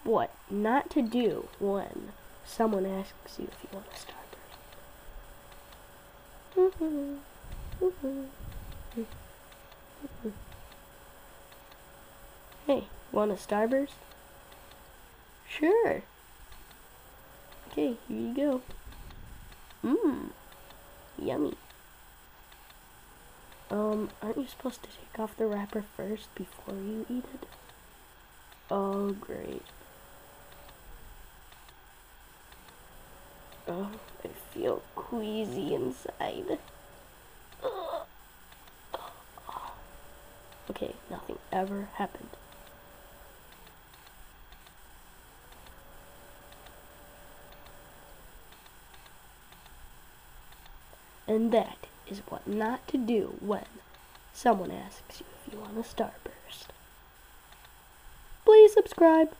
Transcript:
what not to do when someone asks you if you want a Starburst. Hey, want a Starburst? Sure. Okay, here you go. Mmm, yummy. Aren't you supposed to take off the wrapper first before you eat it? Oh, great. Oh, I feel queasy inside. Okay, nothing ever happened. And that is what not to do when someone asks you if you want a Starburst. Please subscribe.